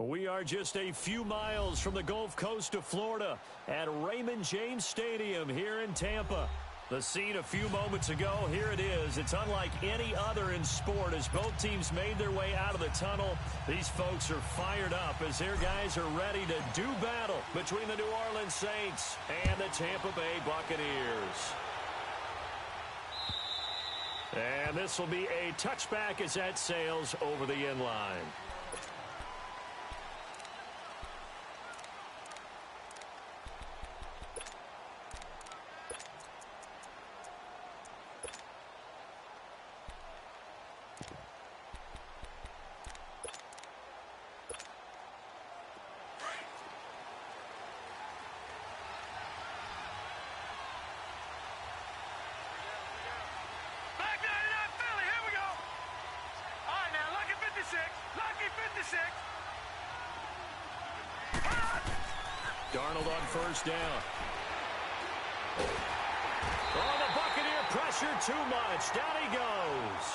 We are just a few miles from the Gulf Coast of Florida at Raymond James Stadium here in Tampa. The scene a few moments ago, here it is. It's unlike any other in sport as both teams made their way out of the tunnel. These folks are fired up as their guys are ready to do battle between the New Orleans Saints and the Tampa Bay Buccaneers. And this will be a touchback as that sails over the end line. Darnold on first down. Oh, the Buccaneer pressure too much. Down he goes.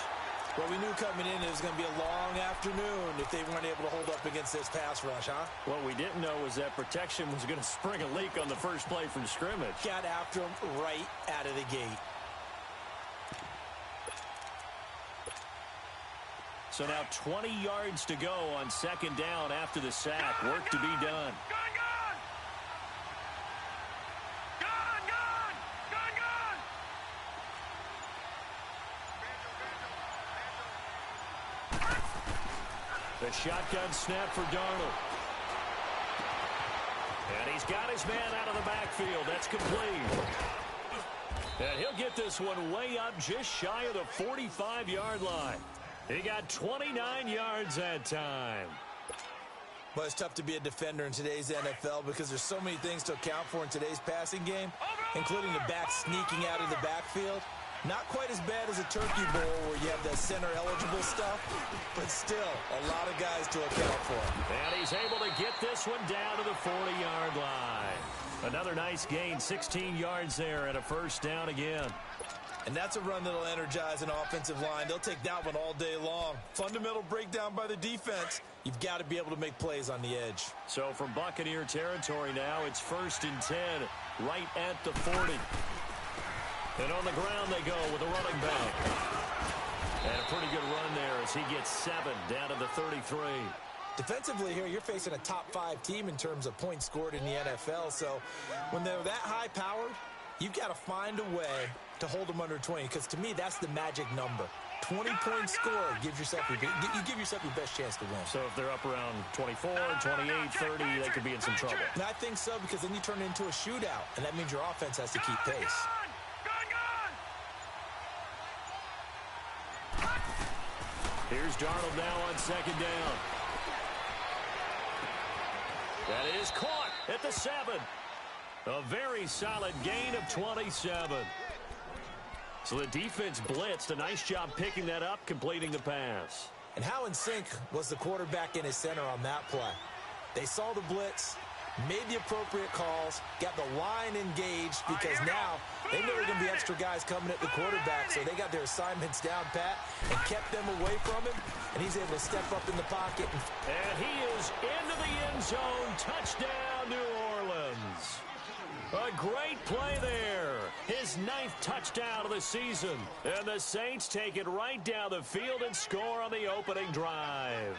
Well, we knew coming in it was going to be a long afternoon if they weren't able to hold up against this pass rush, huh? What we didn't know was that protection was going to spring a leak on the first play from scrimmage. Got after him right out of the gate. So now 20 yards to go on second down after the sack. Work to be done. The shotgun snap for Darnold. And he's got his man out of the backfield. That's complete. And he'll get this one way up just shy of the 45-yard line. He got 29 yards that time. Well, it's tough to be a defender in today's NFL because there's so many things to account for in today's passing game, including the back sneaking out of the backfield. Not quite as bad as a turkey bowl where you have the center-eligible stuff, but still a lot of guys to account for. And he's able to get this one down to the 40-yard line. Another nice gain, 16 yards there and a first down again. And that's a run that'll energize an offensive line. They'll take that one all day long. Fundamental breakdown by the defense. You've got to be able to make plays on the edge. So from Buccaneer territory now, it's 1st and 10 right at the 40. And on the ground they go with a running back. And a pretty good run there as he gets 7 down to the 33. Defensively here, you're facing a top-5 team in terms of points scored in the NFL. So when they're that high-powered, you've got to find a way to hold them under 20, because to me, that's the magic number. 20-point score gives yourself you give yourself your best chance to win. So if they're up around 24, 28, 30, they could be in some trouble. And I think so, because then you turn it into a shootout, and that means your offense has to keep pace. Here's Darnold now on second down. That is caught at the 7. A very solid gain of 27. So the defense blitzed. A nice job picking that up, completing the pass. And how in sync was the quarterback and his center on that play? They saw the blitz, made the appropriate calls, got the line engaged, because now they know there are going to be extra guys coming at the quarterback, so they got their assignments down pat and kept them away from him, and he's able to step up in the pocket. And he is into the end zone. Touchdown, New Orleans. A great play there. His 9th touchdown of the season. And the Saints take it right down the field and score on the opening drive.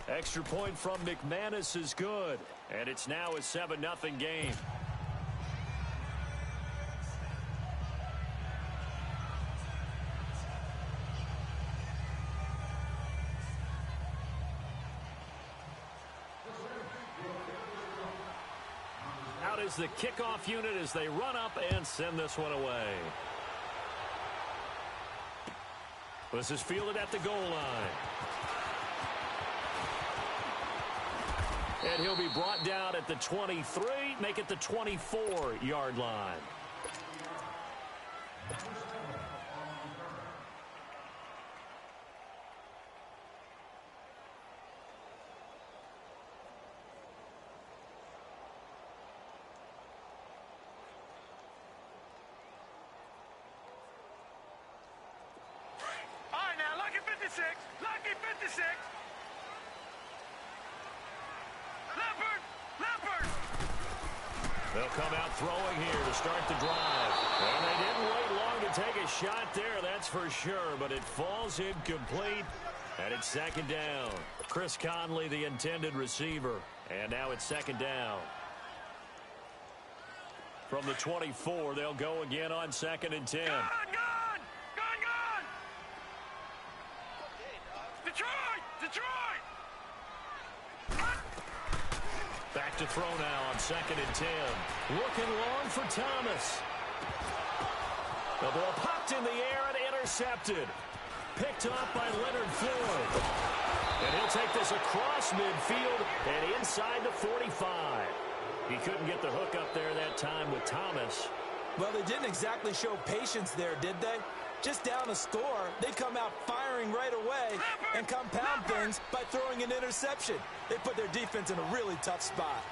Extra point from McManus is good. And it's now a 7-0 game. Out is the kickoff unit as they run up and send this one away. This is fielded at the goal line. And he'll be brought down at the 23, make it the 24-yard line. 56. Lucky 56. Leopard. Leopard. They'll come out throwing here to start the drive. And they didn't wait long to take a shot there, that's for sure. But it falls incomplete, and it's second down. Chris Conley, the intended receiver. And now it's second down. From the 24, they'll go again on 2nd and 10. Gone. Detroit. Detroit. Back to throw now on 2nd and 10. Looking long for Thomas. The ball popped in the air and intercepted. Picked up by Leonard Floyd. And he'll take this across midfield and inside the 45. He couldn't get the hook up there that time with Thomas. Well, they didn't exactly show patience there, did they? Just down a score, they come out firing right away and compound things by throwing an interception. They put their defense in a really tough spot.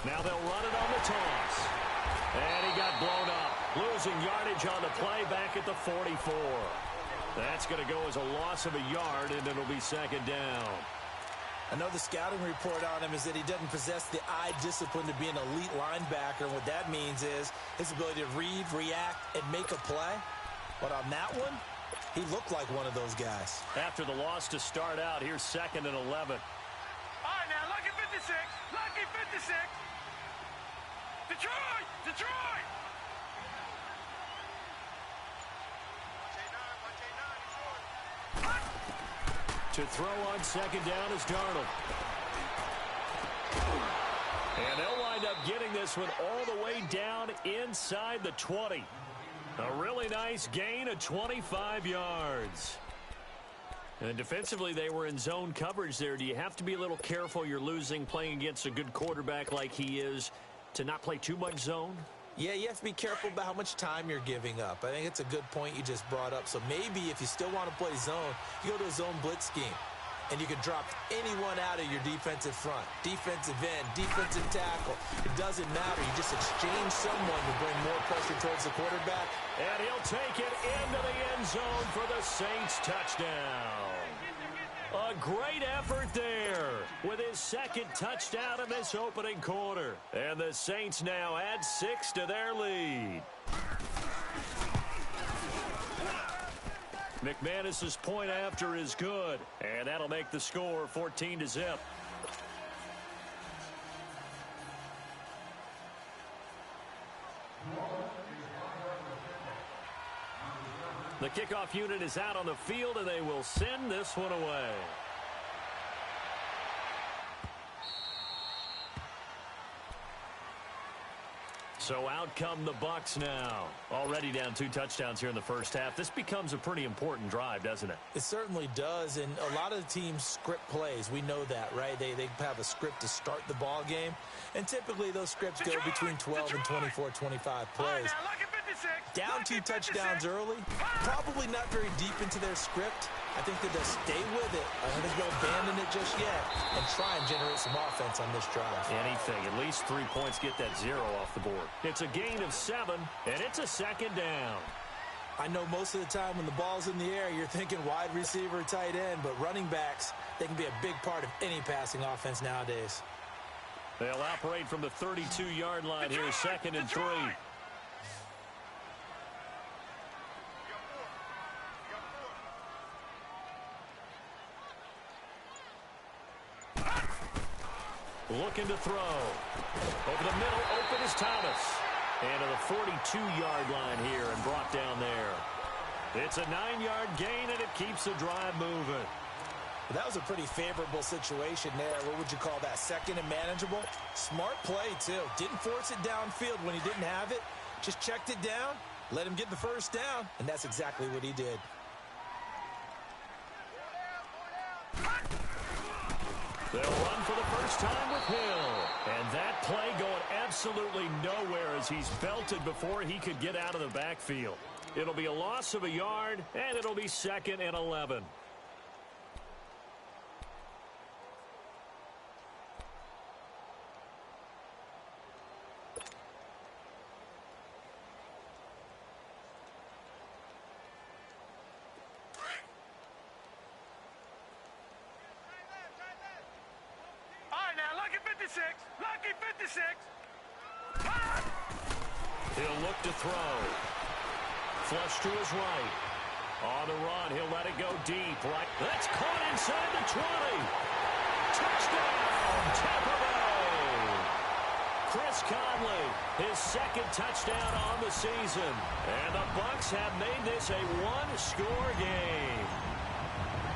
Now they'll run it on the toss. And he got blown up. Losing yardage on the play back at the 44. That's going to go as a loss of a yard, and it'll be second down. I know the scouting report on him is that he doesn't possess the eye discipline to be an elite linebacker. And what that means is his ability to read, react, and make a play. But on that one, he looked like one of those guys. After the loss to start out, here's 2nd and 11. All right, now, lucky 56. Lucky 56. Detroit. Detroit. To throw on 2nd down is Darnold. And they'll wind up getting this one all the way down inside the 20. A really nice gain of 25 yards. And defensively, they were in zone coverage there. Do you have to be a little careful you're losing playing against a good quarterback like he is to not play too much zone? Yeah, you have to be careful about how much time you're giving up. I think it's a good point you just brought up. So maybe if you still want to play zone, you go to a zone blitz scheme. And you can drop anyone out of your defensive front. Defensive end, defensive tackle. It doesn't matter. You just exchange someone to bring more pressure towards the quarterback. And he'll take it into the end zone for the Saints touchdown. A great effort there with his 2nd touchdown in this opening quarter. And the Saints now add 6 to their lead. McManus's point after is good. And that'll make the score 14-0. The kickoff unit is out on the field, and they will send this one away. So out come the Bucs now. Already down 2 touchdowns here in the first half. This becomes a pretty important drive, doesn't it? It certainly does, and a lot of the teams script plays. We know that, right? They have a script to start the ball game, and typically those scripts go between 12 and 24, 25 plays. Down 2 touchdowns early, probably not very deep into their script. I think that they'll stay with it. I don't think they'll abandon it just yet and try and generate some offense on this drive. Anything. At least 3 points, get that 0 off the board. It's a gain of 7, and it's a second down. I know most of the time when the ball's in the air, you're thinking wide receiver, tight end, but running backs, they can be a big part of any passing offense nowadays. They'll operate from the 32-yard line here, 2nd and 3. Looking to throw. Over the middle, open is Thomas. And to the 42-yard line here and brought down there. It's a 9-yard gain, and it keeps the drive moving. That was a pretty favorable situation there. What would you call that? 2nd and manageable? Smart play, too. Didn't force it downfield when he didn't have it. Just checked it down, let him get the first down, and that's exactly what he did. They'll run for the first time with Hill. And that play going absolutely nowhere as he's belted before he could get out of the backfield. It'll be a loss of a yard, and it'll be 2nd and 11. Lucky 56. He'll look to throw. Flush to his right. On the run, he'll let it go deep. Right. That's caught inside the 20. Touchdown, Tampa Bay. Chris Conley, his second touchdown on the season. And the Bucs have made this a one-score game.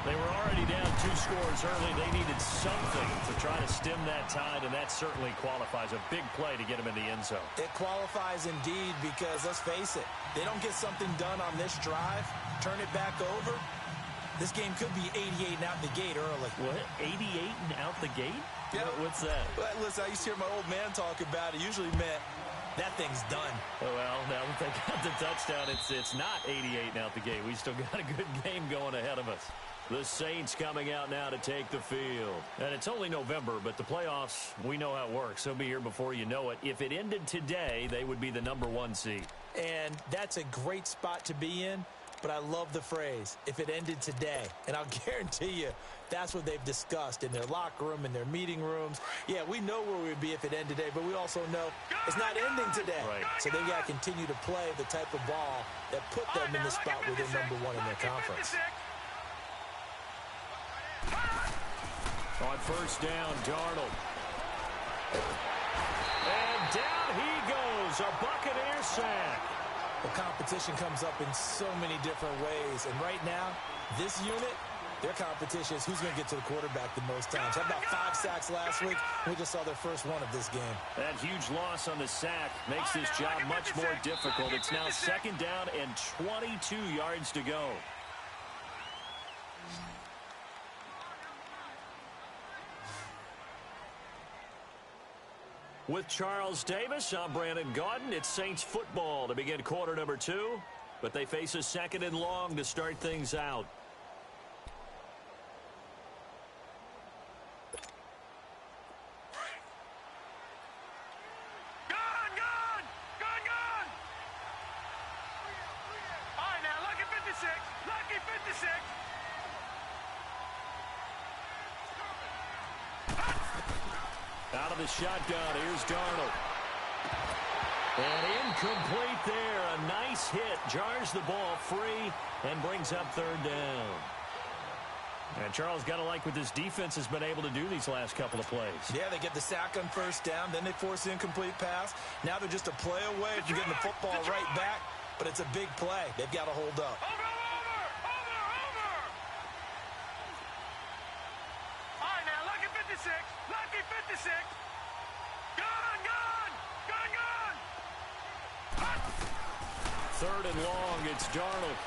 They were already down 2 scores early. They needed something to try to stem that tide, and that certainly qualifies. A big play to get them in the end zone. It qualifies indeed because, let's face it, they don't get something done on this drive, turn it back over, this game could be 88 and out the gate early. What? 88 and out the gate? Yeah. What's that? Well, listen, I used to hear my old man talk about it. Usually meant that thing's done. Oh, well, now that they got the touchdown, it's not 88 and out the gate. We still got a good game going ahead of us. The Saints coming out now to take the field. And it's only November, but the playoffs, we know how it works. They'll be here before you know it. If it ended today, they would be the #1 seed. And that's a great spot to be in, but I love the phrase, if it ended today. And I'll guarantee you, that's what they've discussed in their locker room, in their meeting rooms. Yeah, we know where we'd be if it ended today, but we also know it's not ending today. Right. So they've got to continue to play the type of ball that put them in the spot where they're #1 in their conference. On first down, Darnold. And down he goes, a Buccaneer sack. The competition comes up in so many different ways. And right now, this unit, their competition is who's going to get to the quarterback the most times. Had about 5 sacks last week. We just saw their first one of this game. That huge loss on the sack makes this job much more difficult. It's now second down and 22 yards to go. With Charles Davis, I'm Brandon Gaudin. It's Saints football to begin quarter number 2, but they face a second and long to start things out. Gone! All right, now, lucky 56. Lucky 56. Out of the shotgun, here's Darnold. And incomplete there. A nice hit. Jars the ball free and brings up third down. And Charles, got to like what this defense has been able to do these last couple of plays. Yeah, they get the sack on first down, then they force the incomplete pass. Now they're just a play away from getting the football right back, but it's a big play. They've got to hold up. Over! All right, now, lucky 56. Lucky 56. Gone! Third and long, it's Darnold.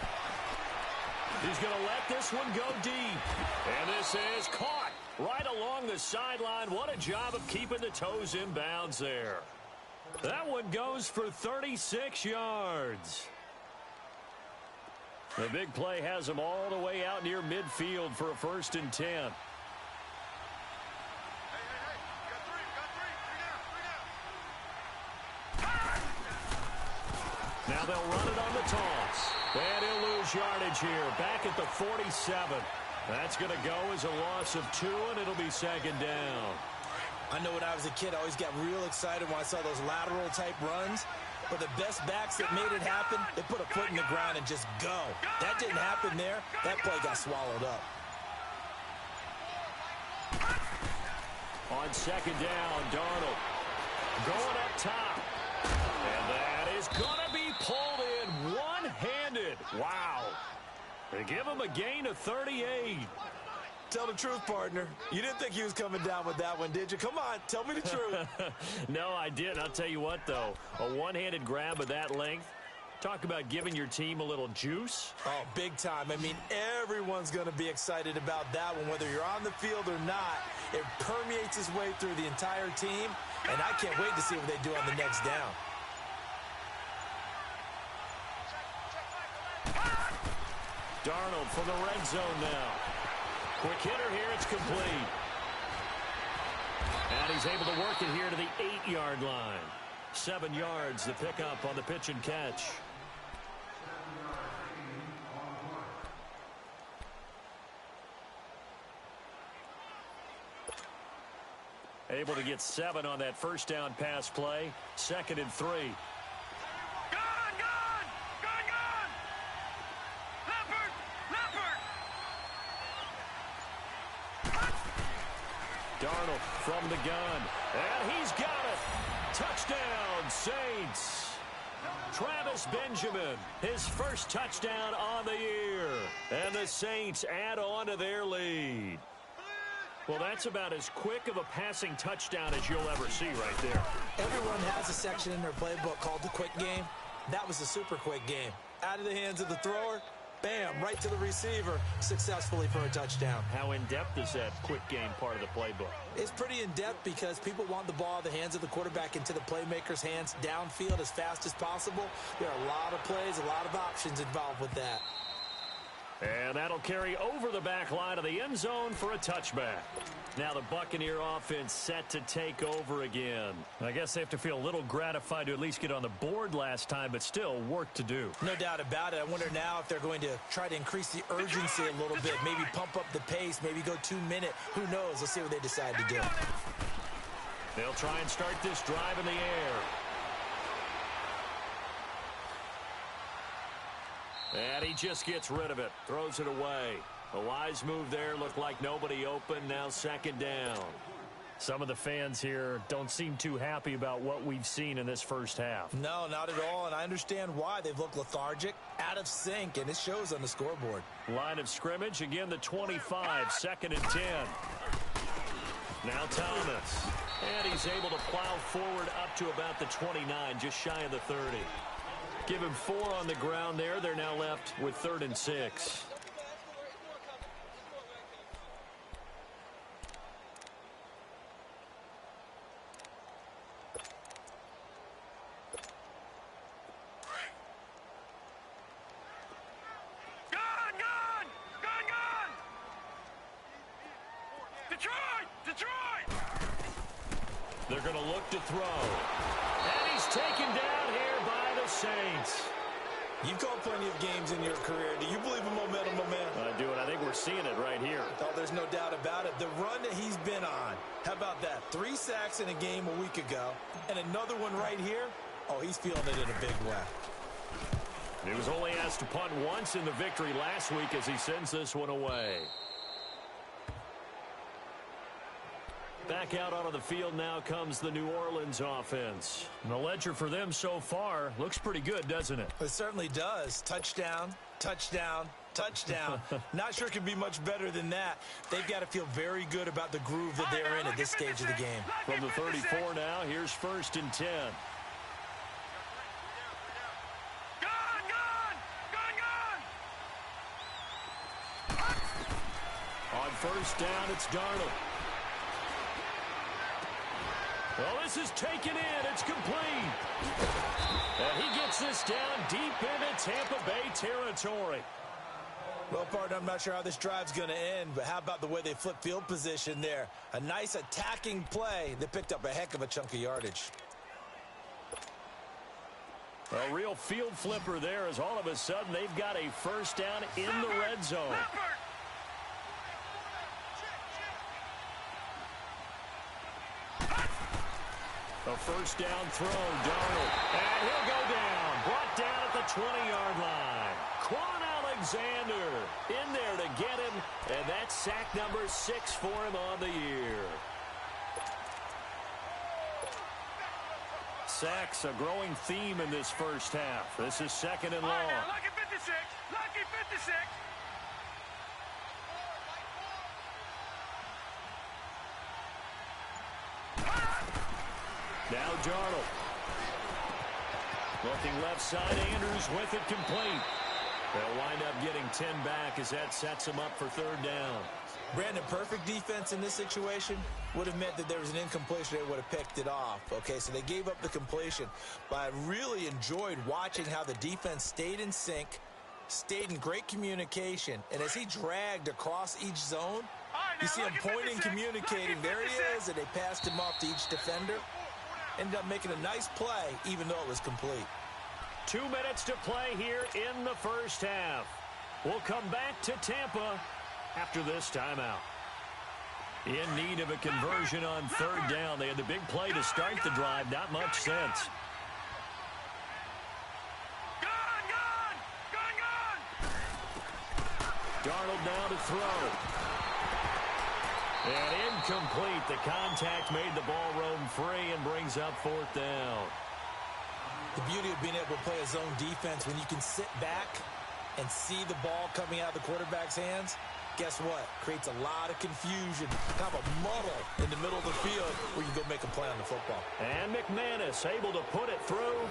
He's going to let this one go deep. And this is caught right along the sideline. What a job of keeping the toes in bounds there. That one goes for 36 yards. The big play has him all the way out near midfield for a 1st and 10. Now they'll run it on the toss. And he'll lose yardage here. Back at the 47. That's going to go as a loss of 2, and it'll be second down. I know when I was a kid, I always got real excited when I saw those lateral-type runs. But the best backs that made it happen, they put a foot in the ground and just go. That didn't happen there. That play got swallowed up. On second down, Darnold going up top. And that is going to be pulled in one-handed. Wow. They give him a gain of 38. Tell the truth, partner. You didn't think he was coming down with that one, did you? Come on, tell me the truth. No, I didn't. I'll tell you what, though. A one-handed grab of that length. Talk about giving your team a little juice. Oh, big time. I mean, everyone's going to be excited about that one, whether you're on the field or not. It permeates its way through the entire team, and I can't wait to see what they do on the next down. Darnold from the red zone now. Quick hitter here, it's complete. And he's able to work it here to the 8-yard line. 7 yards, the pickup on the pitch and catch. Able to get 7 on that first down pass play. 2nd and 3. Gone! Gone! Gone! Gone! Leopard! Leopard! Darnold from the gun. And he's got it. Touchdown, Saints. Travis Benjamin, his first touchdown on the year. And the Saints add on to their lead. Well, that's about as quick of a passing touchdown as you'll ever see right there. Everyone has a section in their playbook called the quick game. That was a super quick game. Out of the hands of the thrower, bam, right to the receiver, successfully for a touchdown. How in-depth is that quick game part of the playbook? It's pretty in-depth because people want the ball in the hands of the quarterback into the playmaker's hands downfield as fast as possible. There are a lot of plays, a lot of options involved with that. And that'll carry over the back line of the end zone for a touchback. Now the Buccaneer offense set to take over again. I guess they have to feel a little gratified to at least get on the board last time, but still work to do. No doubt about it. I wonder now if they're going to try to increase the urgency a little bit, maybe pump up the pace, maybe go 2-minute. Who knows? Let's see what they decide to do. They'll try and start this drive in the air. And he just gets rid of it, throws it away. A wise move there, looked like nobody open, now 2nd down. Some of the fans here don't seem too happy about what we've seen in this first half. No, not at all, and I understand why. They've looked lethargic, out of sync, and it shows on the scoreboard. Line of scrimmage, again the 25, 2nd and 10. Now Thomas, and he's able to plow forward up to about the 29, just shy of the 30. Give him 4 on the ground there. They're now left with 3rd and 6. Gone! Gone! Gone! Gone! Detroit! Detroit! They're going to look to throw. And he's taken down here by the Saints. You've called plenty of games in your career. Do you believe in momentum, my man? I do, and I think we're seeing it right here. Oh, there's no doubt about it. The run that he's been on. How about that? 3 sacks in a game a week ago, and another one right here. Oh, he's feeling it in a big way. He was only asked to punt once in the victory last week as he sends this one away. Back out onto the field now comes the New Orleans offense. And the ledger for them so far looks pretty good, doesn't it? It certainly does. Touchdown, touchdown, touchdown. Not sure it can be much better than that. They've got to feel very good about the groove that they're in at this stage of the game. From the 34 now, here's 1st and 10. Gone! Gone! Gone! Gone! On 1st down, it's Darnold. Well, this is taken in. It's complete. And he gets this down deep into Tampa Bay territory. Well, partner, I'm not sure how this drive's going to end, but how about the way they flip field position there? A nice attacking play that picked up a heck of a chunk of yardage. A real field flipper there as all of a sudden they've got a 1st down in the red zone. A 1st down throw, Darnold. And he'll go down. Brought down at the 20-yard line. Quan Alexander in there to get him. And that's sack number 6 for him on the year. Sacks, a growing theme in this first half. This is 2nd and long. Lucky 56. Lucky 56. Now Darnold. Looking left side, Andrews with it complete. They'll wind up getting 10 back as that sets them up for 3rd down. Brandon, perfect defense in this situation would have meant that there was an incompletion. They would have picked it off. Okay, so they gave up the completion. But I really enjoyed watching how the defense stayed in sync, stayed in great communication. And as he dragged across each zone, you see him pointing, communicating. There he is, and they passed him off to each defender. Ended up making a nice play, even though it was complete. 2 minutes to play here in the first half. We'll come back to Tampa after this timeout. In need of a conversion on third down. They had the big play to start the drive. Not much sense. Darnold now to throw. And incomplete. The contact made the ball roam free and brings up fourth down. The beauty of being able to play a zone defense when you can sit back and see the ball coming out of the quarterback's hands, guess what? Creates a lot of confusion, kind of a muddle in the middle of the field where you go make a play on the football. And McManus able to put it through,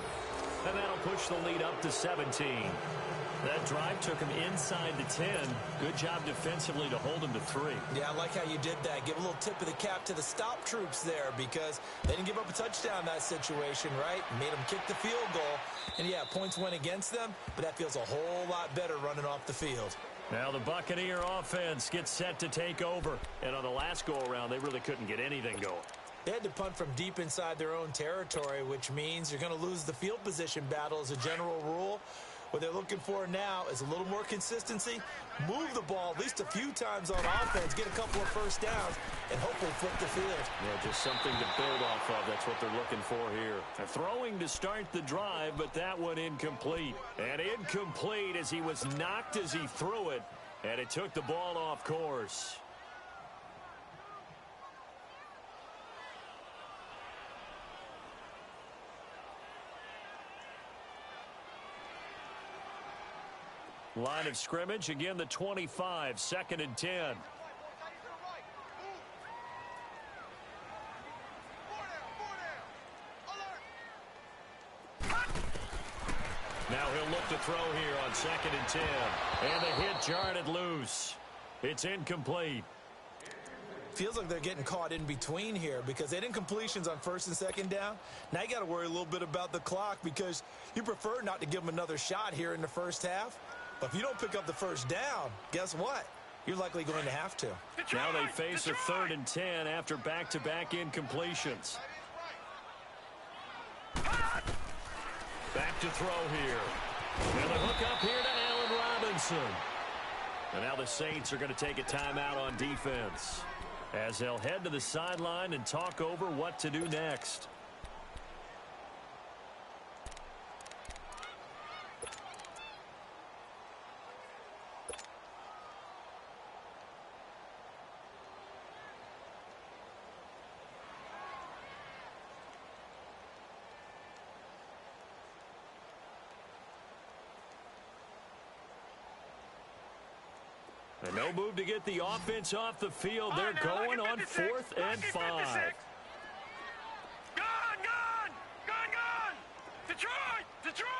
and that'll push the lead up to 17. That drive took him inside the 10. Good job defensively to hold him to 3. Yeah, I like how you did that. Give a little tip of the cap to the stop troops there because they didn't give up a touchdown in that situation, right? Made them kick the field goal. And, yeah, points went against them, but that feels a whole lot better running off the field. Now the Buccaneer offense gets set to take over. And on the last go-around, they really couldn't get anything going. They had to punt from deep inside their own territory, which means you're going to lose the field position battle as a general rule. What they're looking for now is a little more consistency, move the ball at least a few times on offense, get a couple of first downs, and hopefully flip the field. Yeah, just something to build off of. That's what they're looking for here. Throwing to start the drive, but that one incomplete. And incomplete as he was knocked as he threw it, and it took the ball off course. Line of scrimmage, again the 25, 2nd and 10. Now he'll look to throw here on 2nd and 10. And the hit jarred it loose. It's incomplete. Feels like they're getting caught in between here because they had incompletions on 1st and 2nd down. Now you got to worry a little bit about the clock because you prefer not to give them another shot here in the first half. But if you don't pick up the first down, guess what? You're likely going to have to. Now they face a 3rd and 10 after back-to-back incompletions. Back to throw here. And the hook up here to Allen Robinson. And now the Saints are going to take a timeout on defense as they'll head to the sideline and talk over what to do next. And no move to get the offense off the field. They're going on 4th and 5. Gone! Detroit! Gone!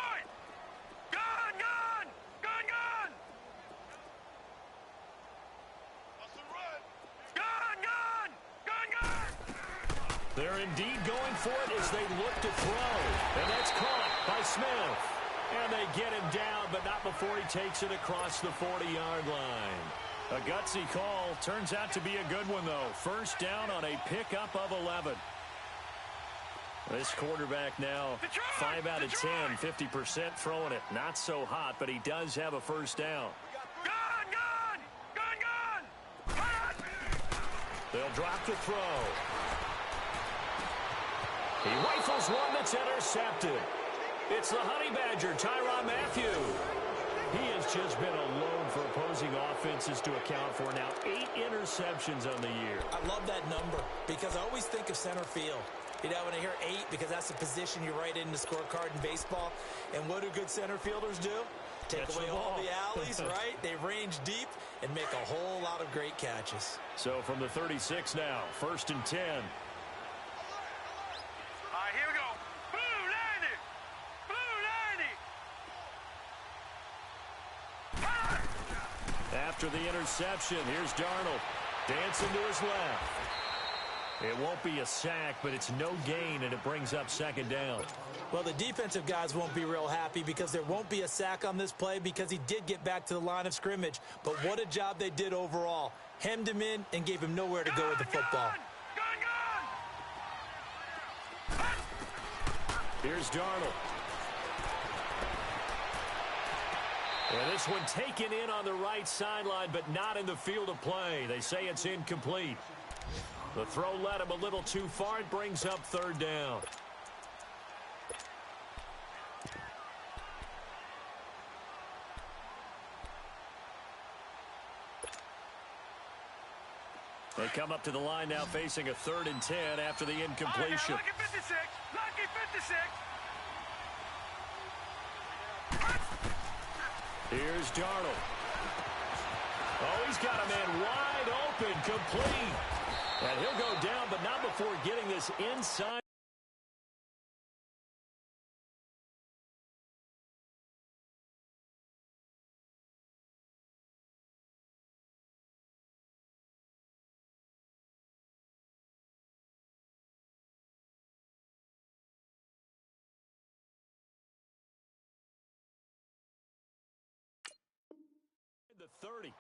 They're indeed going for it as they look to throw. And that's caught by Smith. And they get him down, but not before he takes it across the 40-yard line. A gutsy call. Turns out to be a good one, though. First down on a pickup of 11. This quarterback now 5 out of 10, 50% throwing it. Not so hot, but he does have a first down. Gone! They'll drop the throw. He rifles one that's intercepted. It's the Honey Badger, Tyrann Mathieu. He has just been alone for opposing offenses to account for now 8 interceptions on the year. I love that number because I always think of center field. You know, when I hear 8, because that's the position you write in the scorecard in baseball. And what do good center fielders do? Take Catch away the all ball. the alleys, right? They range deep and make a whole lot of great catches. So from the 36 now, 1st and 10. Here we go. After the interception, here's Darnold. Dancing to his left. It won't be a sack, but it's no gain, and it brings up 2nd down. Well, the defensive guys won't be real happy because there won't be a sack on this play because he did get back to the line of scrimmage. But what a job they did overall. Hemmed him in and gave him nowhere to go with the football. Here's Darnold. And this one taken in on the right sideline, but not in the field of play. They say it's incomplete. The throw led him a little too far. It brings up third down. They come up to the line now facing a 3rd and 10 after the incompletion. Lucky 56. Lucky 56. Here's Darnold. Oh, he's got a man wide open, complete. And he'll go down, but not before getting this inside. The 30.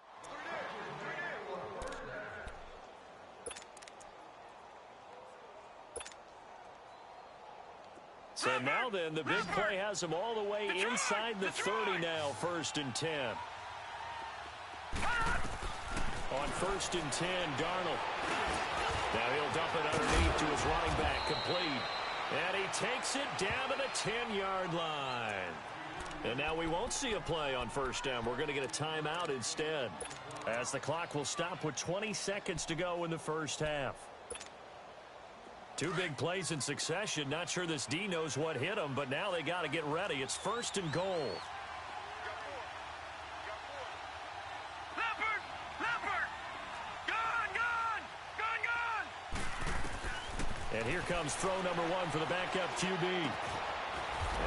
So now then, the big play has him all the way inside the 30 now, 1st and 10. On 1st and 10, Darnold. Now he'll dump it underneath to his running back, complete. And he takes it down to the 10-yard line. And now we won't see a play on 1st down. We're going to get a timeout instead, as the clock will stop with 20 seconds to go in the 1st half. 2 big plays in succession. Not sure this D knows what hit him, but now they got to get ready. It's 1st and goal. Leopard! Gone! And here comes throw number 1 for the backup QB.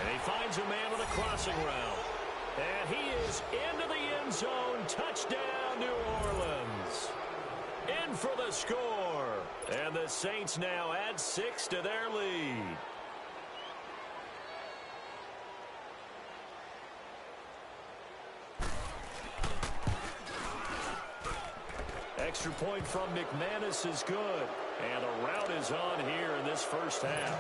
And he finds a man with a crossing route. And he is into the end zone. Touchdown, New Orleans. In for the score. And the Saints now add 6 to their lead. Extra point from McManus is good. And a route is on here in this 1st half.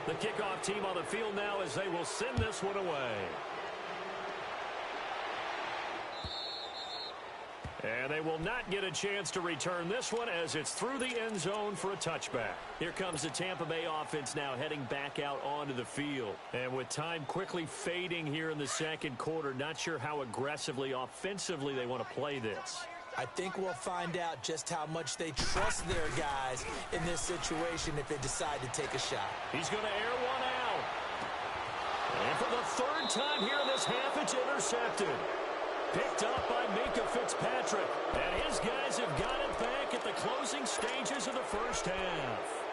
The kickoff team on the field now as they will send this one away. And they will not get a chance to return this one as it's through the end zone for a touchback. Here comes the Tampa Bay offense now heading back out onto the field. And with time quickly fading here in the 2nd quarter, not sure how aggressively, offensively they want to play this. I think we'll find out just how much they trust their guys in this situation if they decide to take a shot. He's going to air one out. And for the 3rd time here in this half, it's intercepted. Picked up by Minkah Fitzpatrick. And his guys have got it back at the closing stages of the 1st half.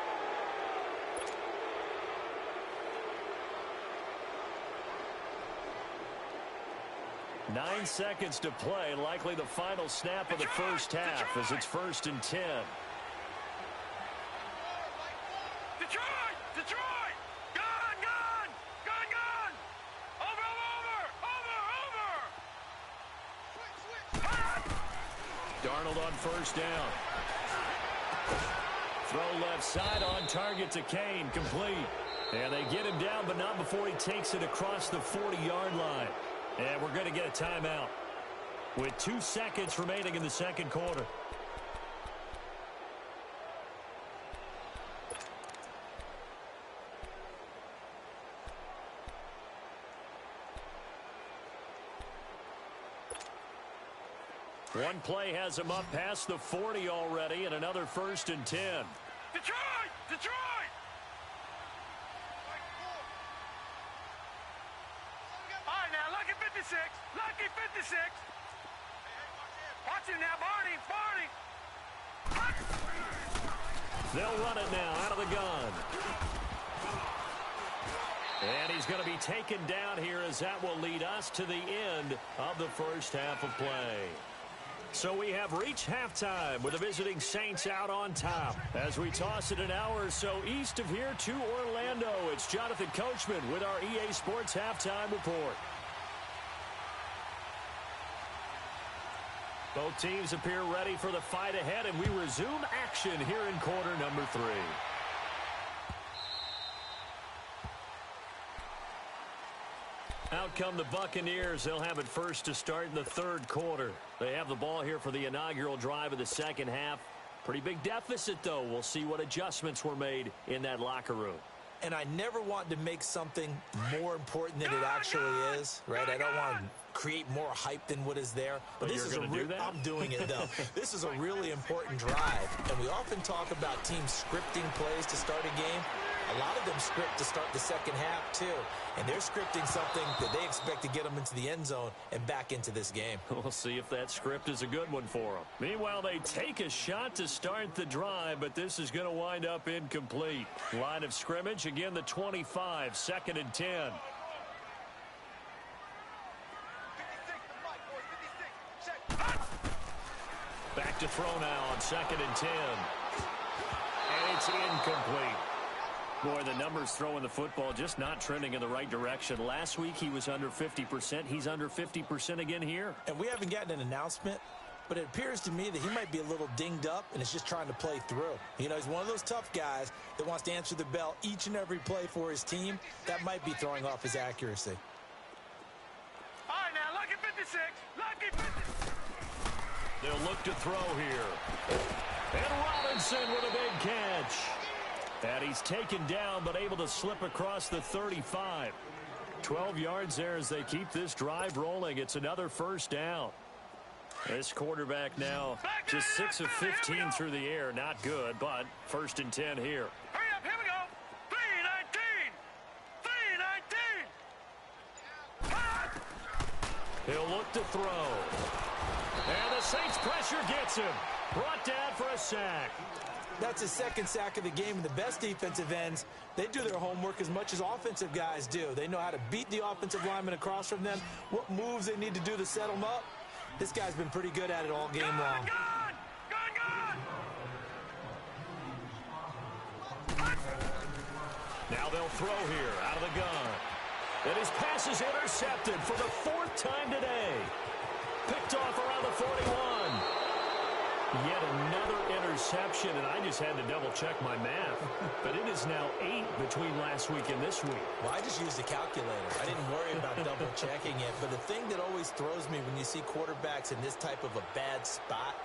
Nine seconds to play, likely the final snap of the 1st half as it's 1st and 10. Detroit! Gone! Over! Darnold on 1st down. Throw left side on target to Kane, complete. And they get him down, but not before he takes it across the 40-yard line. And we're going to get a timeout with 2 seconds remaining in the 2nd quarter. One play has him up past the 40 already, and another 1st and 10. Detroit! All right, now, lucky 56. Lucky 56. Watch him now, Barney. They'll run it now out of the gun. And he's going to be taken down here as that will lead us to the end of the 1st half of play. So we have reached halftime with the visiting Saints out on top. As we toss it an hour or so east of here to Orlando, it's Jonathan Coachman with our EA Sports Halftime Report. Both teams appear ready for the fight ahead, and we resume action here in quarter number 3. Out come the Buccaneers. They'll have it first to start in the third quarter. They have the ball here for the inaugural drive of the second half. Pretty big deficit, though. We'll see what adjustments were made in that locker room. And I never want to make something more important than it actually is, right? I don't want to create more hype than what is there. But this is I'm doing it, though. This is a really important drive. And we often talk about teams scripting plays to start a game. A lot of them script to start the second half, too. And they're scripting something that they expect to get them into the end zone and back into this game. We'll see if that script is a good one for them. Meanwhile, they take a shot to start the drive, but this is going to wind up incomplete. Line of scrimmage, again, the 25, 2nd and 10. Back to throw now on 2nd and 10. And it's incomplete. Boy, the numbers throwing the football just not trending in the right direction. Last week he was under 50%. He's under 50% again here. And we haven't gotten an announcement, but it appears to me that he might be a little dinged up and is just trying to play through. You know, he's one of those tough guys that wants to answer the bell each and every play for his team. That might be throwing off his accuracy. All right, now, lucky 56. Lucky 56. They'll look to throw here. And Robinson with a big catch. And he's taken down, but able to slip across the 35. 12 yards there as they keep this drive rolling. It's another first down. This quarterback now just 6 of 15 through the air. Not good, but 1st and 10 here. Hurry up, here we go. 3-19. 3-19. He'll look to throw. And the Saints pressure gets him. Brought down for a sack. That's his 2nd sack of the game, and the best defensive ends, they do their homework as much as offensive guys do. They know how to beat the offensive lineman across from them, what moves they need to do to set them up. This guy's been pretty good at it all game long. Now they'll throw here out of the gun. And his pass is intercepted for the 4th time today. Picked off around the 41. Yet another interception, and I just had to double-check my math. But it is now 8 between last week and this week. Well, I just used a calculator. I didn't worry about double-checking it. But the thing that always throws me when you see quarterbacks in this type of a bad spot,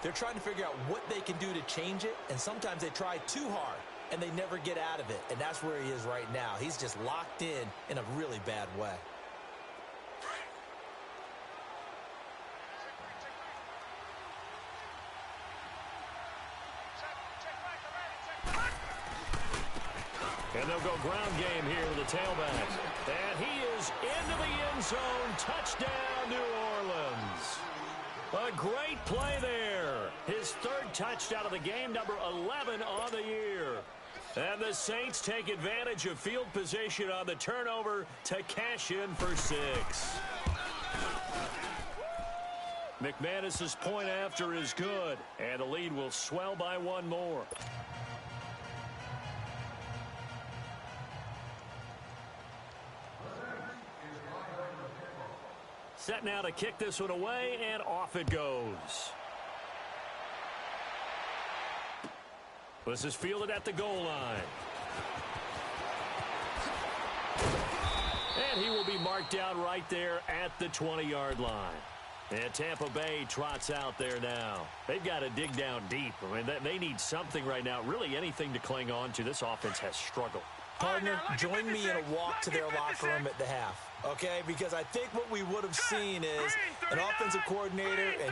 they're trying to figure out what they can do to change it, and sometimes they try too hard, and they never get out of it. And that's where he is right now. He's just locked in a really bad way. And they'll go ground game here with the tailback. And he is into the end zone. Touchdown, New Orleans. A great play there. His 3rd touchdown of the game, number 11 on the year. And the Saints take advantage of field position on the turnover to cash in for 6. McManus's point after is good. And the lead will swell by 1 more. Set now to kick this one away, and off it goes. This is fielded at the goal line. And he will be marked down right there at the 20-yard line. And Tampa Bay trots out there now. They've got to dig down deep. I mean, they need something right now, really anything to cling on to. This offense has struggled. Partner, join me in a walk to their locker room at the half. Okay, because I think what we would have seen is an offensive coordinator and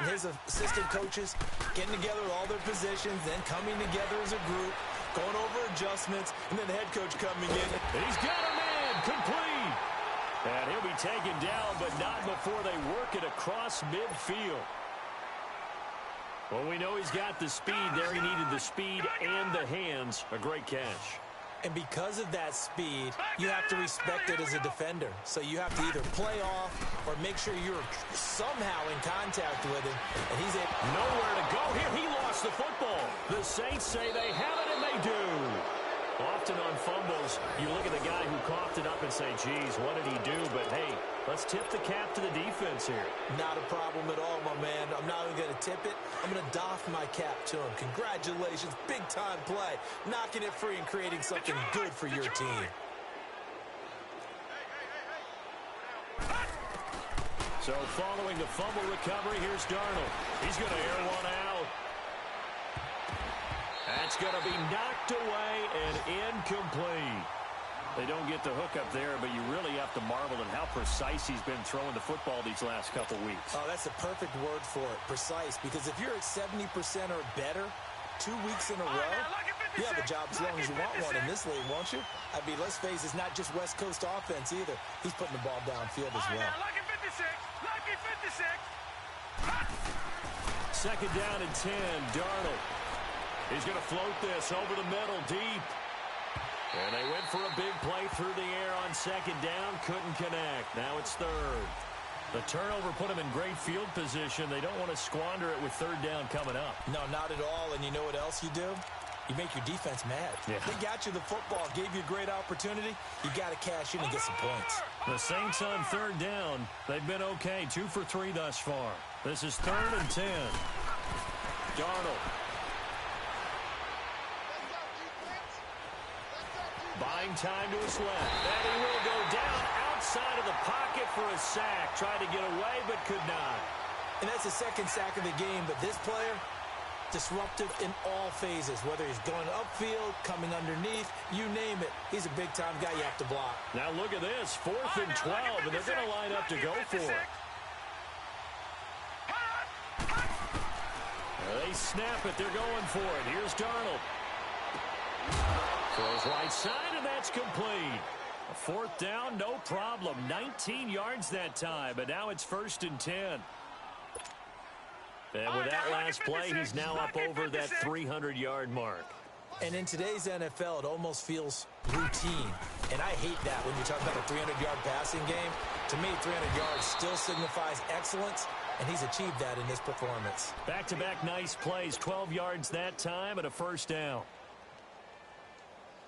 his assistant coaches getting together with all their positions, then coming together as a group, going over adjustments, and then the head coach coming in. He's got a man, complete. And he'll be taken down, but not before they work it across midfield. Well, we know he's got the speed there. He needed the speed and the hands. A great catch. And because of that speed, you have to respect it as a defender. So you have to either play off or make sure you're somehow in contact with him. And he's nowhere to go here. He lost the football. The Saints say they have it, and they do. Often on fumbles, you look at the guy who coughed it up and say, geez, what did he do? But, hey, let's tip the cap to the defense here. Not a problem at all, my man. I'm not even going to tip it. I'm going to doff my cap to him. Congratulations. Big-time play. Knocking it free and creating something good for your team. So following the fumble recovery, here's Darnold. He's going to air one out. That's going to be knocked away and incomplete. They don't get the hook up there, but you really have to marvel at how precise he's been throwing the football these last couple weeks. Oh, that's the perfect word for it, precise, because if you're at 70% or better 2 weeks in a row, you have a job as long as you want one in this league, won't you? I mean, let's face it, it's not just West Coast offense either. He's putting the ball downfield as well. Lucky 56. Lucky 56. Second down and 10, Darnold. He's going to float this over the middle, deep. And they went for a big play through the air on second down. Couldn't connect. Now it's third. The turnover put them in great field position. They don't want to squander it with third down coming up. No, not at all. And you know what else you do? You make your defense mad. Yeah. They got you the football, gave you a great opportunity. You got to cash in and get some points. The Saints on third down. They've been okay. 2 for 3 thus far. This is third and 10. Darnold. Buying time to his left. And he will go down outside of the pocket for a sack. Tried to get away, but could not. And that's the second sack of the game. But this player, disruptive in all phases. Whether he's going upfield, coming underneath, you name it. He's a big-time guy you have to block. Now look at this. 4th and 12, and they're going to line up to go for it. They snap it. They're going for it. Here's Darnold. Throws right side, and that's complete. A 4th down, no problem. 19 yards that time, but now it's 1st and 10. And with that last play, he's now up over that 300-yard mark. And in today's NFL, it almost feels routine. And I hate that when you talk about a 300-yard passing game. To me, 300 yards still signifies excellence, and he's achieved that in this performance. Back-to-back nice plays, 12 yards that time and a 1st down.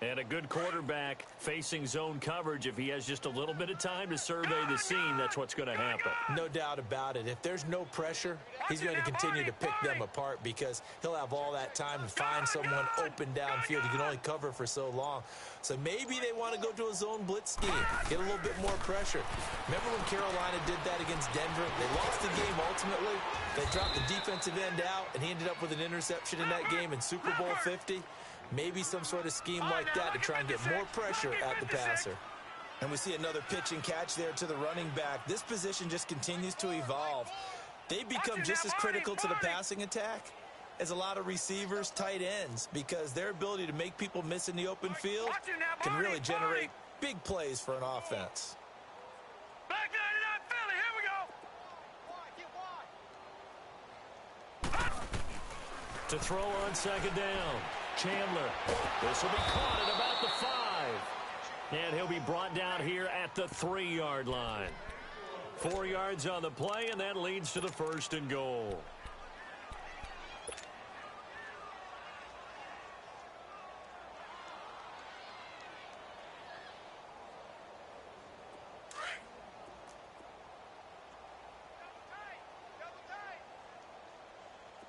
And a good quarterback facing zone coverage. If he has just a little bit of time to survey the scene, that's what's going to happen. No doubt about it. If there's no pressure, he's going to continue to pick them apart because he'll have all that time to find someone open downfield. He can only cover for so long. So maybe they want to go to a zone blitz scheme, get a little bit more pressure. Remember when Carolina did that against Denver? They lost the game ultimately. They dropped the defensive end out, and he ended up with an interception in that game in Super Bowl 50. Maybe some sort of scheme like that to try and get more pressure at the passer. And we see another pitch and catch there to the running back. This position just continues to evolve. They become just as critical to the passing attack as a lot of receivers, tight ends, because their ability to make people miss in the open field can really generate big plays for an offense. Back line it up, Philly. Here we go. To throw on second down. Chandler. This will be caught at about the 5. And he'll be brought down here at the 3-yard line. 4 yards on the play, and that leads to the 1st and goal.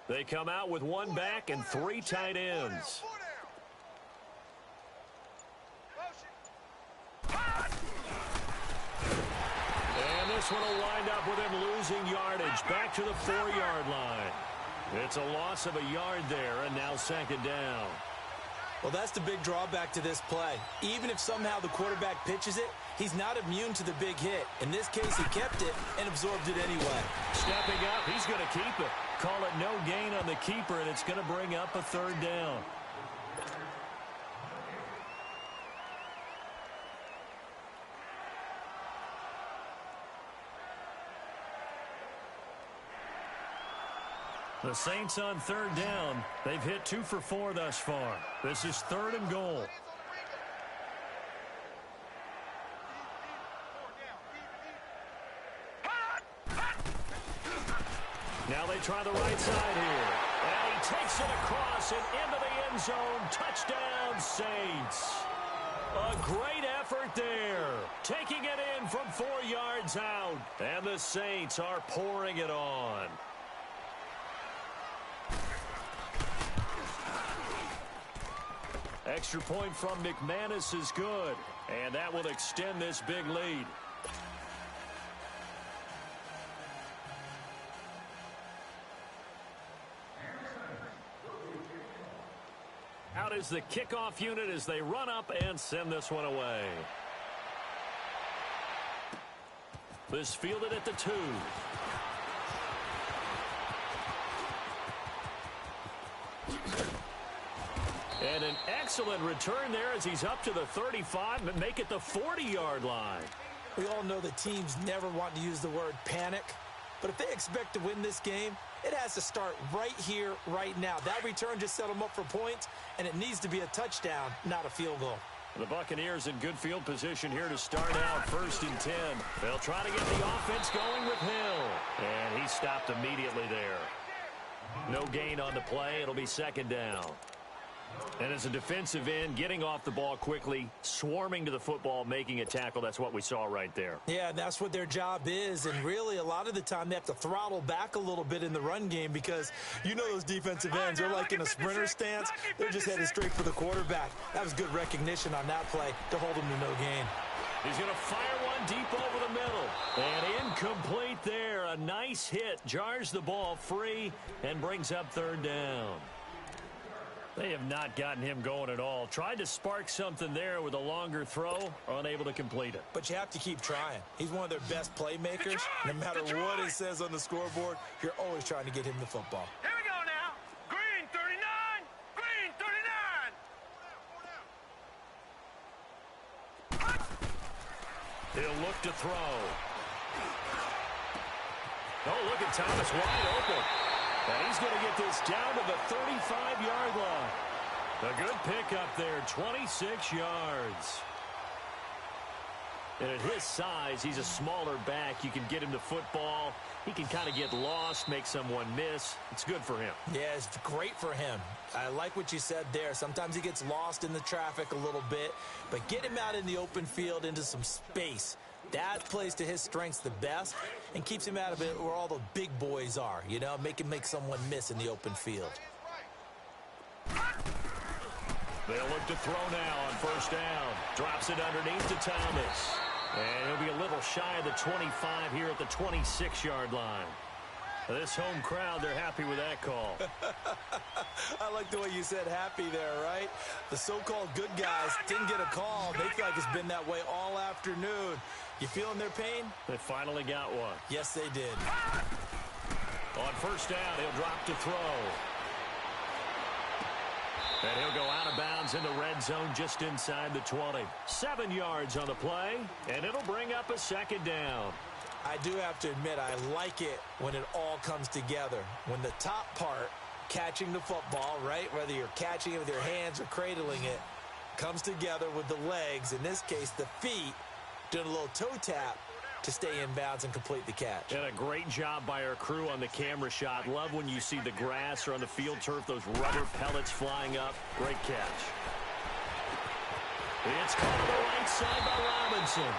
They come out with 1 back and 3 tight ends. And this one will wind up with him losing yardage back to the 4-yard line. It's a loss of a yard there, and now second down. Well, that's the big drawback to this play. Even if somehow the quarterback pitches it, he's not immune to the big hit. In this case, he kept it and absorbed it anyway. Stepping up, he's going to keep it. Call it no gain on the keeper, and it's going to bring up a 3rd down. The Saints on 3rd down. They've hit 2 for 4 thus far. This is 3rd and goal. Now they try the right side here. And he takes it across and into the end zone. Touchdown, Saints. A great effort there. Taking it in from 4 yards out. And the Saints are pouring it on. Extra point from McManus is good. And that will extend this big lead. is the kickoff unit as they run up and send this one away. This fielded at the 2. And an excellent return there as he's up to the 35 and make it the 40-yard line. We all know the teams never want to use the word panic, but if they expect to win this game, it has to start right here, right now. That return just set them up for points, and it needs to be a touchdown, not a field goal. The Buccaneers in good field position here to start out 1st and 10. They'll try to get the offense going with Hill, and he stopped immediately there. No gain on the play. It'll be 2nd down. And as a defensive end, getting off the ball quickly, swarming to the football, making a tackle, that's what we saw right there. Yeah, that's what their job is, and really a lot of the time they have to throttle back a little bit in the run game because you know those defensive ends, they're like in a sprinter stance. They're just headed straight for the quarterback. That was good recognition on that play to hold him to no gain. He's going to fire one deep over the middle. And incomplete there. A nice hit. Jars the ball free and brings up 3rd down. They have not gotten him going at all. Tried to spark something there with a longer throw, unable to complete it. But you have to keep trying. He's one of their best playmakers. No matter what it says on the scoreboard, you're always trying to get him the football. Here we go now. Green 39. Green 39. He'll look to throw. Oh, look at Thomas wide open. And he's going to get this down to the 35-yard line. A good pickup there, 26 yards. And at his size, he's a smaller back. You can get him the football. He can kind of get lost, make someone miss. It's good for him. Yeah, it's great for him. I like what you said there. Sometimes he gets lost in the traffic a little bit, but get him out in the open field into some space. That plays to his strengths the best and keeps him out of it where all the big boys are, you know, make someone miss in the open field. They'll look to throw now on 1st down. Drops it underneath to Thomas. And he'll be a little shy of the 25 here at the 26-yard line. This home crowd, they're happy with that call. I like the way you said happy there, right? The so-called good guys didn't get a call. They feel like it's been that way all afternoon. You feeling their pain? They finally got one. Yes, they did. On 1st down, he'll drop to throw. And he'll go out of bounds in the red zone just inside the 20. 7 yards on the play, and it'll bring up a 2nd down. I do have to admit, I like it when it all comes together. When the top part, catching the football, right, whether you're catching it with your hands or cradling it, comes together with the legs, in this case the feet, doing a little toe tap to stay in bounds and complete the catch. And a great job by our crew on the camera shot. Love when you see the grass or on the field turf, those rubber pellets flying up. Great catch. It's caught on the right side by Robinson.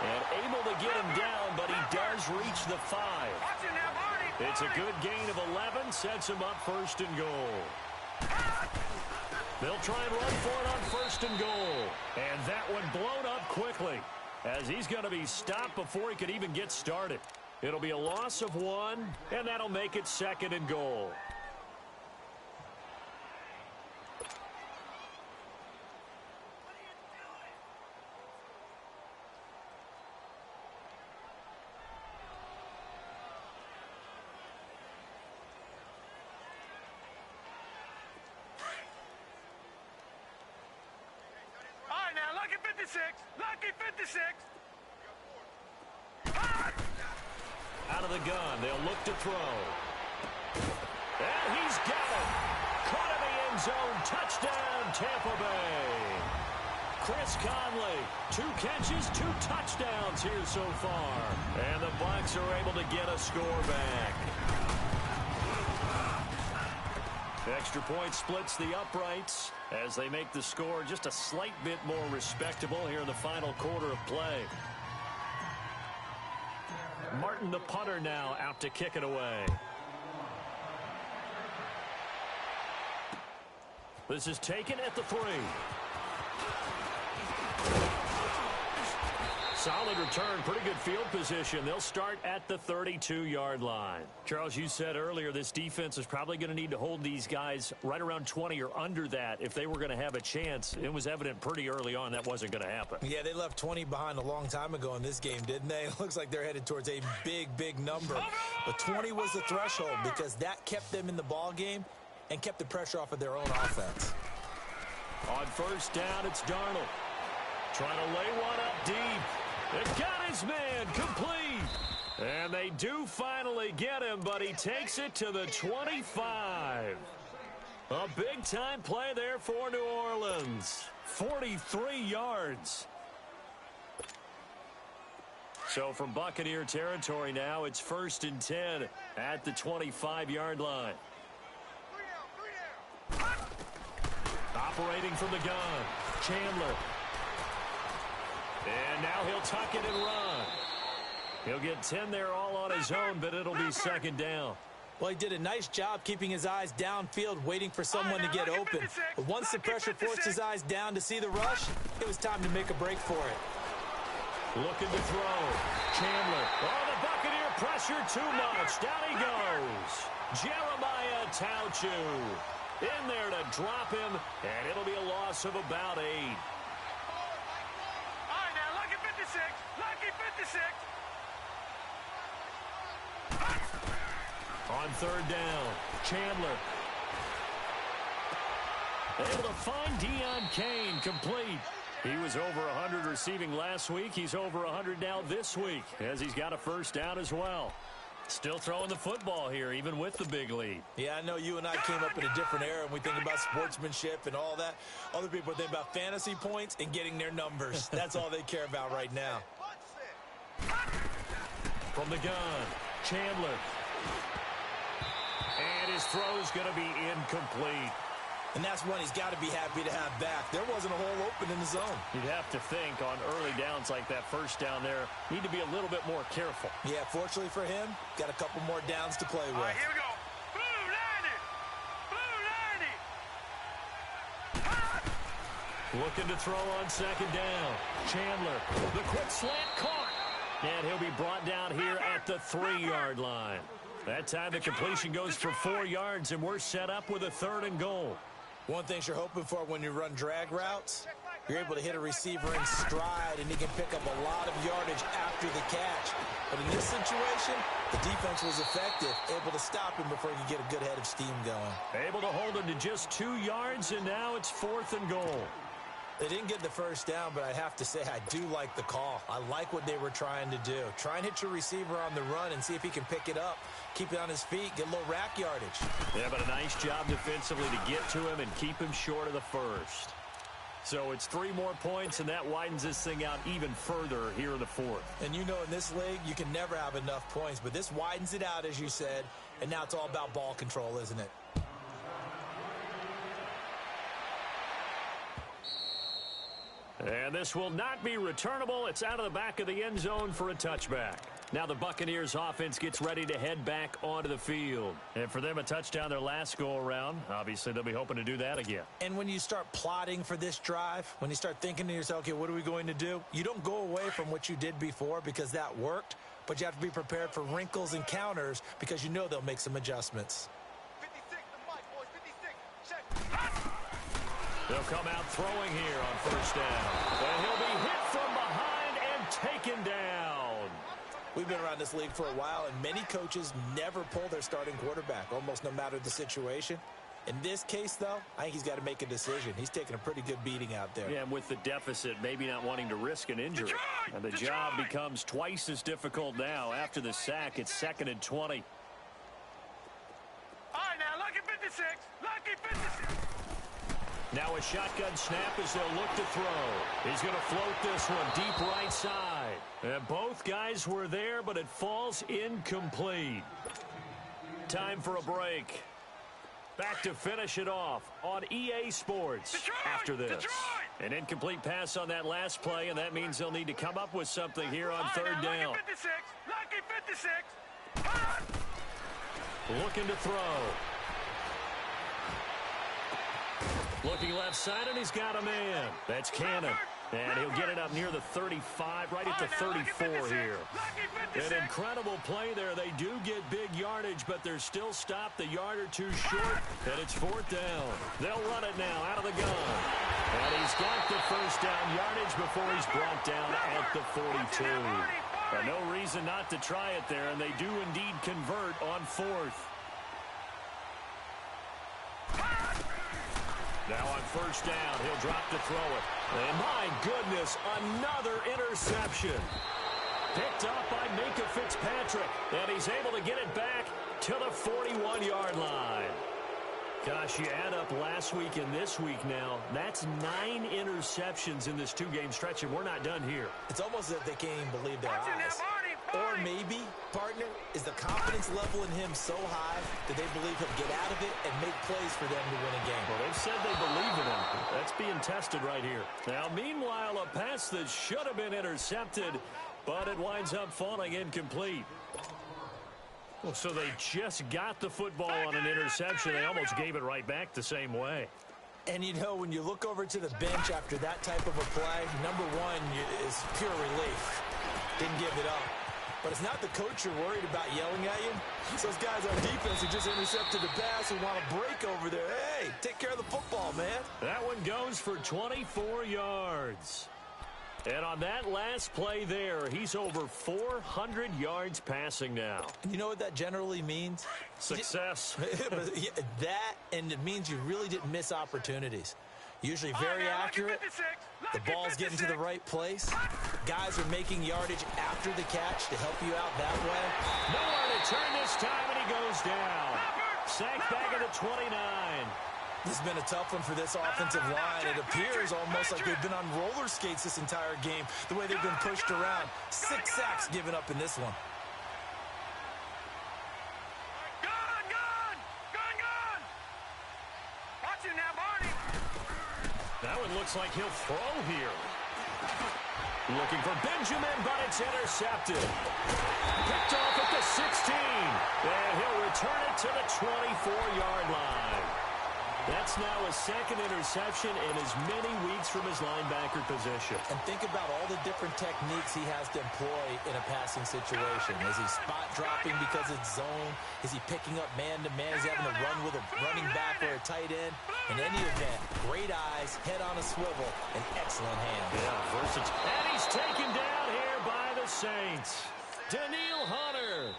And able to get him down, but he does reach the 5. It's a good gain of 11, sets him up 1st and goal. They'll try and run for it on 1st and goal. And that one blown up quickly, as he's going to be stopped before he could even get started. It'll be a loss of 1, and that'll make it 2nd and goal. Lucky 56. Out of the gun, they'll look to throw. And he's got it. Caught in the end zone. Touchdown, Tampa Bay. Chris Conley, 2 catches, 2 touchdowns here so far. And the Bucs are able to get a score back. Extra point splits the uprights as they make the score just a slight bit more respectable here in the final quarter of play. Martin, the punter, now out to kick it away. This is taken at the 3. Solid return, pretty good field position. They'll start at the 32-yard line. Charles, you said earlier this defense is probably going to need to hold these guys right around 20 or under that if they were going to have a chance. It was evident pretty early on that wasn't going to happen. Yeah, they left 20 behind a long time ago in this game, didn't they? It looks like they're headed towards a big, big number. But 20 was the threshold because that kept them in the ball game and kept the pressure off of their own offense. On first down, it's Darnold. Trying to lay one up deep. It got his man complete. And they do finally get him, but he takes it to the 25. A big-time play there for New Orleans. 43 yards. So from Buccaneer territory now, it's 1st and 10 at the 25-yard line. Operating from the gun, Chandler. And now he'll tuck it and run. He'll get 10 there all on his own, but it'll be 2nd down. Well, he did a nice job keeping his eyes downfield, waiting for someone to get open. But once the pressure forced his eyes down to see the rush, it was time to make a break for it. Looking to throw. Chandler. Oh, the Buccaneer pressure too much. Down he goes. Jeremiah Tauchu in there to drop him, and it'll be a loss of about 8. Lucky 56. On 3rd down, Chandler. Able to find Deion Kane complete. He was over 100 receiving last week. He's over 100 now this week as he's got a 1st down as well. Still throwing the football here, even with the big lead. Yeah, I know you and I came up in a different era, and we think about sportsmanship and all that. Other people think about fantasy points and getting their numbers. That's all they care about right now. From the gun, Chandler. And his throw's going to be incomplete. And that's one he's got to be happy to have back. There wasn't a hole open in the zone. You'd have to think on early downs like that 1st down there, need to be a little bit more careful. Yeah, fortunately for him, got a couple more downs to play with. All right, here we go. Blue 90. Looking to throw on 2nd down. Chandler, the quick slant caught. And he'll be brought down here at the 3-yard line. That time the completion goes for 4 yards, and we're set up with a 3rd and goal. One thing you're hoping for when you run drag routes, you're able to hit a receiver in stride, and he can pick up a lot of yardage after the catch. But in this situation, the defense was effective, able to stop him before he could get a good head of steam going. Able to hold him to just 2 yards, and now it's 4th and goal. They didn't get the 1st down, but I have to say I do like the call. I like what they were trying to do. Try and hit your receiver on the run and see if he can pick it up, keep it on his feet, get a little rack yardage. Yeah, but a nice job defensively to get to him and keep him short of the 1st. So it's 3 more points, and that widens this thing out even further here in the 4th. And you know in this league, you can never have enough points, but this widens it out, as you said, and now it's all about ball control, isn't it? And this will not be returnable. It's out of the back of the end zone for a touchback. Now the Buccaneers offense gets ready to head back onto the field. And for them, a touchdown their last go-around. Obviously, they'll be hoping to do that again. And when you start plotting for this drive, when you start thinking to yourself, okay, what are we going to do? You don't go away from what you did before because that worked, but you have to be prepared for wrinkles and counters because you know they'll make some adjustments. 56, the mic, boys, 56. Check. They'll come out throwing here on 1st down. And he'll be hit from behind and taken down. We've been around this league for a while, and many coaches never pull their starting quarterback, almost no matter the situation. In this case, though, I think he's got to make a decision. He's taking a pretty good beating out there. Yeah, and with the deficit, maybe not wanting to risk an injury. And the job becomes twice as difficult now. After the sack, it's 2nd and 20. All right, now, lucky 56. Lucky 56. Now a shotgun snap as they'll look to throw. He's going to float this one deep right side. And both guys were there, but it falls incomplete. Time for a break. Back to finish it off on EA Sports after this. An incomplete pass on that last play, and that means they'll need to come up with something here on 3rd down. Lucky 56. Lucky 56. Looking to throw. Looking left side, and he's got a man. That's Cannon. And he'll get it up near the 35, right at the 34 here. An incredible play there. They do get big yardage, but they're still stopped the yard or two short, and it's 4th down. They'll run it now out of the gun. And he's got the first down yardage before he's brought down at the 42. And no reason not to try it there, and they do indeed convert on 4th. Now on 1st down, he'll drop to throw it. And my goodness, another interception. Picked up by Minka Fitzpatrick. And he's able to get it back to the 41-yard line. Gosh, you add up last week and this week now, that's 9 interceptions in this 2-game stretch, and we're not done here. It's almost as if they can't even believe their eyes. Or maybe, partner, is the confidence level in him so high that they believe he'll get out of it and make plays for them to win a game. Well, they've said they believe in him. That's being tested right here. Now, meanwhile, a pass that should have been intercepted, but it winds up falling incomplete. Well, so they just got the football on an interception. They almost gave it right back the same way. And, you know, when you look over to the bench after that type of a play, number one is pure relief. Didn't give it up. But it's not the coach you're worried about yelling at you. It's those guys on defense who just intercepted the pass who want to break over there. Hey, take care of the football, man. That one goes for 24 yards. And on that last play there, he's over 400 yards passing now. You know what that generally means? Success. That, and it means you really didn't miss opportunities. Usually very accurate. The ball's getting to the right place. Guys are making yardage after the catch to help you out that way. Nowhere to turn this time, and he goes down. Sacked back at the 29. This has been a tough one for this offensive line. It appears almost like they've been on roller skates this entire game, the way they've been pushed around. 6 sacks given up in this one. That one looks like he'll throw here. Looking for Benjamin, but it's intercepted. Picked off at the 16. And he'll return it to the 24-yard line. That's now his 2nd interception in as many weeks from his linebacker position. And think about all the different techniques he has to employ in a passing situation. Is he spot dropping because it's zone? Is he picking up man-to-man? Is he having to run with a running back or a tight end? In any event, great eyes, head on a swivel, and excellent hands. Yeah, versatile. And he's taken down here by the Saints. Daniil Hunter.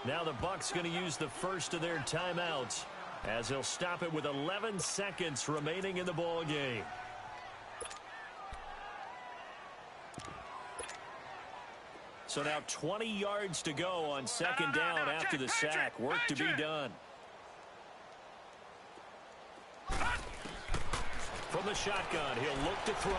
Now the Bucs going to use the first of their timeouts, as he'll stop it with 11 seconds remaining in the ball game. So now 20 yards to go on 2nd down after the sack. Work to be done. From the shotgun, he'll look to throw.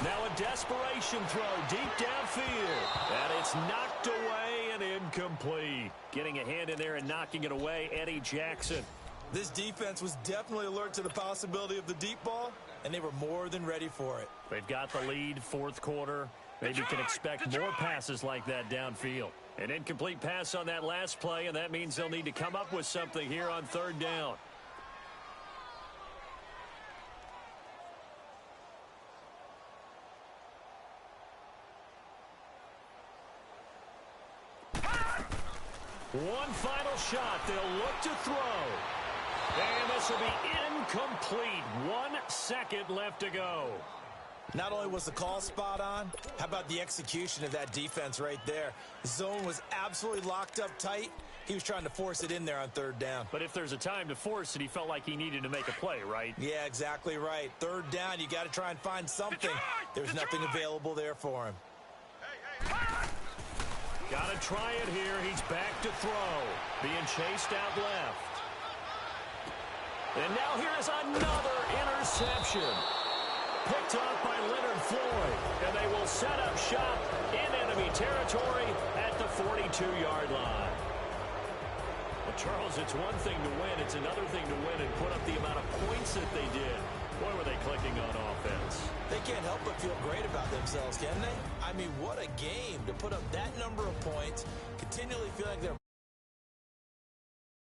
Now a desperation throw deep downfield. And it's knocked away and incomplete. Getting a hand in there and knocking it away, Eddie Jackson. This defense was definitely alert to the possibility of the deep ball, and they were more than ready for it. They've got the lead, 4th quarter. Maybe can expect more passes like that downfield. An incomplete pass on that last play, and that means they'll need to come up with something here on 3rd down. One final shot. They'll look to throw. And this will be incomplete. 1 second left to go. Not only was the call spot on, how about the execution of that defense right there? The zone was absolutely locked up tight. He was trying to force it in there on 3rd down. But if there's a time to force it, he felt like he needed to make a play, right? Yeah, exactly right. 3rd down, you got to try and find something. There's nothing available there for him. Got to try it here. He's back to throw. Being chased out left. And now here is another interception. Picked off by Leonard Floyd. And they will set up shop in enemy territory at the 42-yard line. Well, Charles, it's one thing to win. It's another thing to win and put up the amount of points that they did. Boy, were they clicking on offense. They can't help but feel great about themselves, can they? I mean, what a game to put up that number of points, continually feel like they're